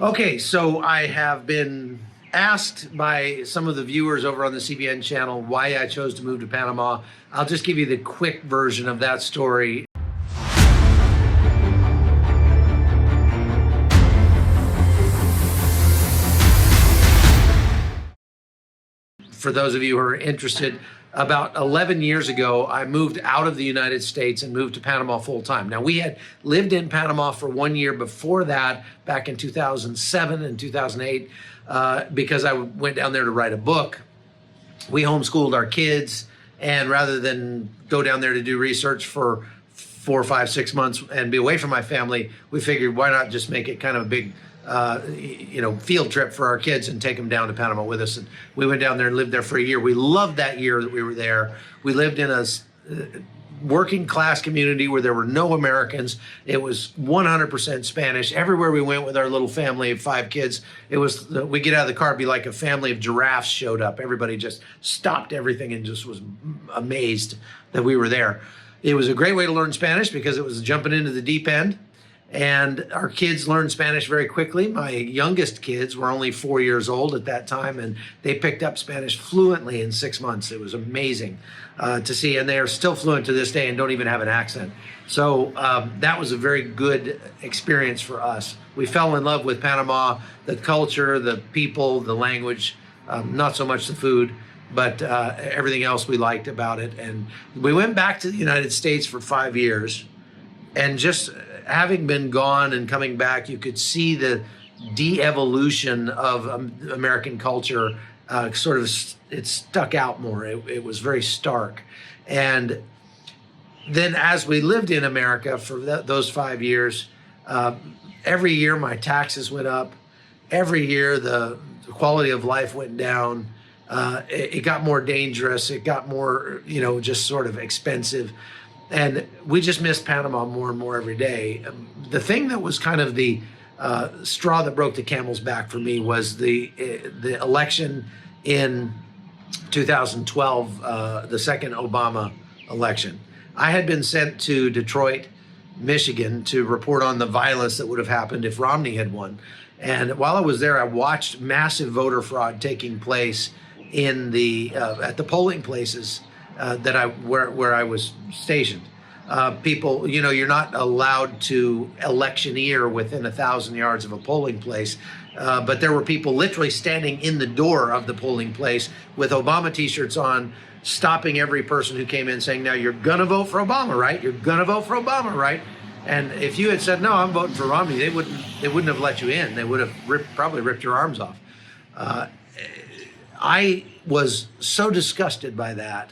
Okay, so I have been asked by some of the viewers over on the CBN channel why I chose to move to Panama. I'll just give you the quick version of that story. For those of you who are interested, about 11 years ago, I moved out of the United States and moved to Panama full time. Now, we had lived in Panama for 1 year before that, back in 2007 and 2008, because I went down there to write a book. We homeschooled our kids, and rather than go down there to do research for 4, 5, 6 months and be away from my family, we figured why not just make it kind of a big field trip for our kids and take them down to Panama with us. And we went down there and lived there for a year. We loved that year that we were there. We lived in a working class community where there were no Americans. It was 100% Spanish. Everywhere we went with our little family of 5 kids, it was, we get out of the car, it'd be like a family of giraffes showed up. Everybody just stopped everything and just was amazed that we were there. It was a great way to learn Spanish because it was jumping into the deep end. And our kids learned Spanish very quickly. My youngest kids were only 4 years old at that time, and they picked up Spanish fluently in 6 months. It was amazing to see, and they are still fluent to this day and don't even have an accent. So that was a very good experience for us. We fell in love with Panama, the culture, the people, the language, not so much the food, but everything else we liked about it. And we went back to the United States for 5 years, and just having been gone and coming back, you could see the de-evolution of American culture. Sort of, it stuck out more. It was very stark. And then as we lived in America for those 5 years, every year my taxes went up. Every year the quality of life went down. It got more dangerous. It got more, just sort of expensive. And we just missed Panama more and more every day. The thing that was kind of the straw that broke the camel's back for me was the election in 2012, the second Obama election. I had been sent to Detroit, Michigan, to report on the violence that would have happened if Romney had won. And while I was there, I watched massive voter fraud taking place in at the polling places where I was stationed. People, you're not allowed to electioneer within 1,000 yards of a polling place, but there were people literally standing in the door of the polling place with Obama t-shirts on, stopping every person who came in saying, now you're gonna vote for Obama, right? You're gonna vote for Obama, right? And if you had said, no, I'm voting for Romney, they wouldn't have let you in. They would have probably ripped your arms off. I was so disgusted by that,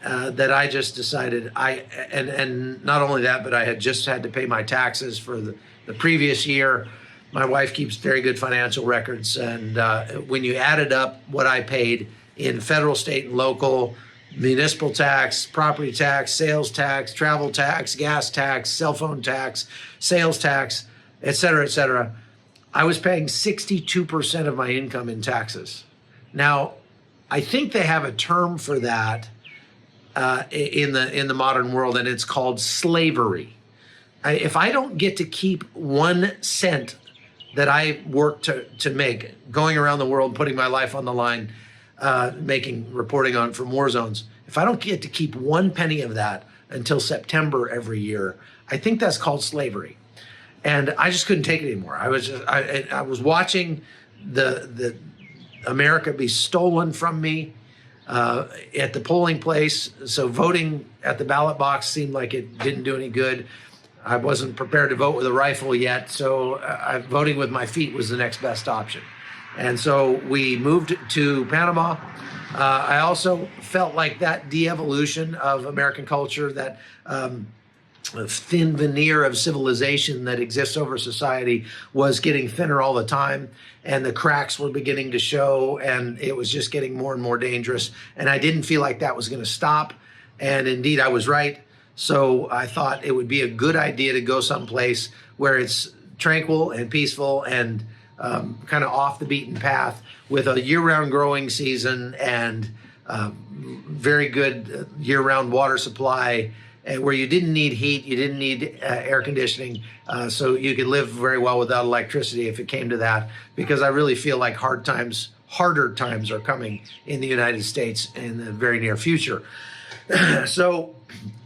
that I just decided and not only that, but I had just had to pay my taxes for the previous year. My wife keeps very good financial records. And when you added up what I paid in federal, state, and local, municipal tax, property tax, sales tax, travel tax, gas tax, cell phone tax, sales tax, et cetera, I was paying 62% of my income in taxes. Now, I think they have a term for that in the modern world, and it's called slavery. If I don't get to keep 1 cent that I work to make, going around the world, putting my life on the line, reporting on from war zones, if I don't get to keep 1 penny of that until September every year, I think that's called slavery. And I just couldn't take it anymore. I was watching the America be stolen from me at the polling place. So voting at the ballot box seemed like it didn't do any good. I wasn't prepared to vote with a rifle yet, so voting with my feet was the next best option. And so we moved to Panama. I also felt like that de-evolution of American culture, that thin veneer of civilization that exists over society, was getting thinner all the time, and the cracks were beginning to show, and it was just getting more and more dangerous. And I didn't feel like that was going to stop. And indeed, I was right. So I thought it would be a good idea to go someplace where it's tranquil and peaceful and kind of off the beaten path, with a year-round growing season and very good year-round water supply, where you didn't need heat, you didn't need air conditioning, so you could live very well without electricity if it came to that, because I really feel like harder times are coming in the United States in the very near future. So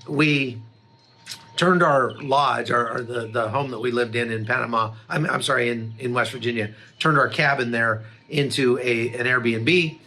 we turned our lodge, the home that we lived in Panama, I'm sorry, in West Virginia, turned our cabin there into an Airbnb,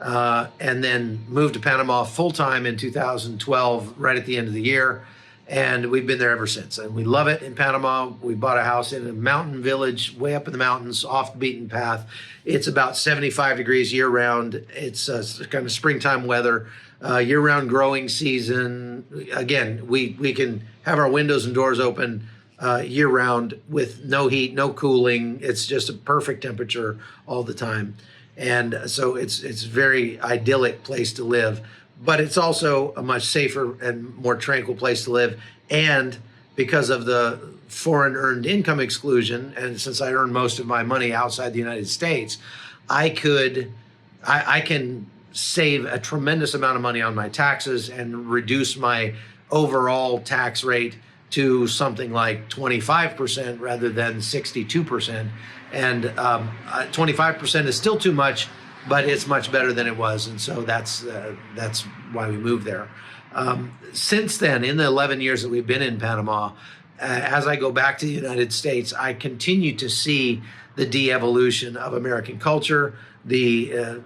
and then moved to Panama full-time in 2012, right at the end of the year. And we've been there ever since. And we love it in Panama. We bought a house in a mountain village way up in the mountains, off the beaten path. It's about 75 degrees year round. It's kind of springtime weather, year round growing season. Again, we can have our windows and doors open year round with no heat, no cooling. It's just a perfect temperature all the time. And so it's a very idyllic place to live, but it's also a much safer and more tranquil place to live. And because of the foreign earned income exclusion, and since I earn most of my money outside the United States, I can save a tremendous amount of money on my taxes and reduce my overall tax rate to something like 25% rather than 62%. And 25% is still too much, but it's much better than it was. And so that's why we moved there. Since then, in the 11 years that we've been in Panama, as I go back to the United States, I continue to see the de-evolution of American culture, the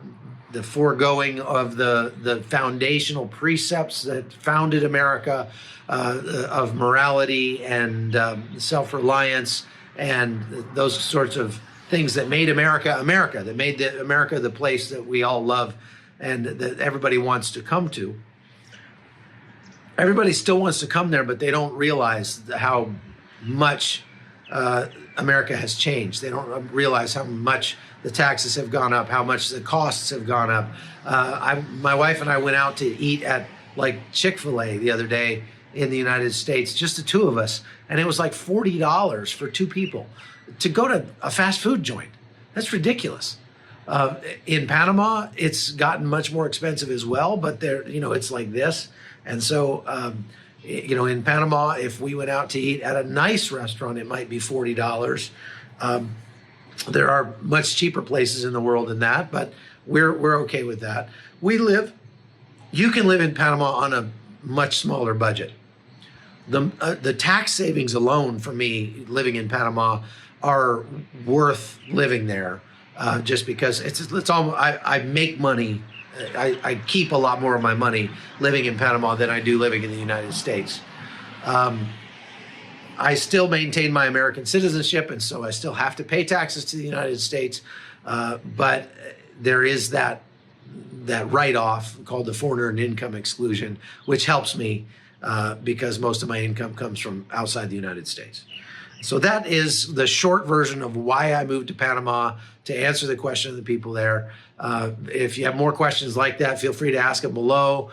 foregoing of the foundational precepts that founded America, of morality and self-reliance, and those sorts of things that made America America, that made America the place that we all love and that everybody wants to come to. Everybody still wants to come there, but they don't realize how much America has changed. They don't realize how much the taxes have gone up, how much the costs have gone up. My wife and I went out to eat at like Chick-fil-A the other day in the United States, just the two of us, and it was like $40 for two people to go to a fast food joint. That's ridiculous. In Panama, it's gotten much more expensive as well, but it's like this. And so, in Panama, if we went out to eat at a nice restaurant, it might be $40. There are much cheaper places in the world than that, but we're okay with that. You can live in Panama on a much smaller budget. The tax savings alone for me living in Panama are worth living there, just because it's almost, I make money. I keep a lot more of my money living in Panama than I do living in the United States. I still maintain my American citizenship, and so I still have to pay taxes to the United States. But there is that write-off called the foreign earned income exclusion, which helps me because most of my income comes from outside the United States. So that is the short version of why I moved to Panama, to answer the question of the people there. If you have more questions like that, feel free to ask them below,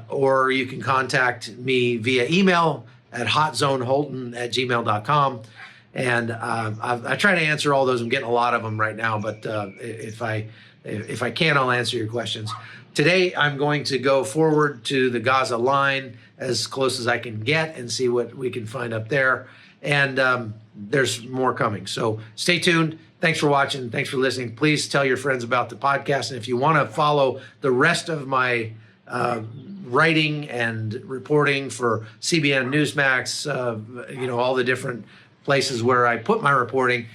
or you can contact me via email at hotzoneholton@gmail.com. And I try to answer all those. I'm getting a lot of them right now, but if I can, I'll answer your questions. Today, I'm going to go forward to the Gaza line as close as I can get and see what we can find up there. And there's more coming. So stay tuned. Thanks for watching. Thanks for listening. Please tell your friends about the podcast. And if you want to follow the rest of my writing and reporting for CBN Newsmax, all the different places where I put my reporting,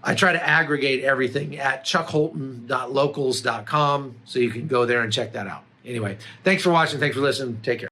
I try to aggregate everything at chuckholton.locals.com, so you can go there and check that out. Anyway, thanks for watching. Thanks for listening. Take care.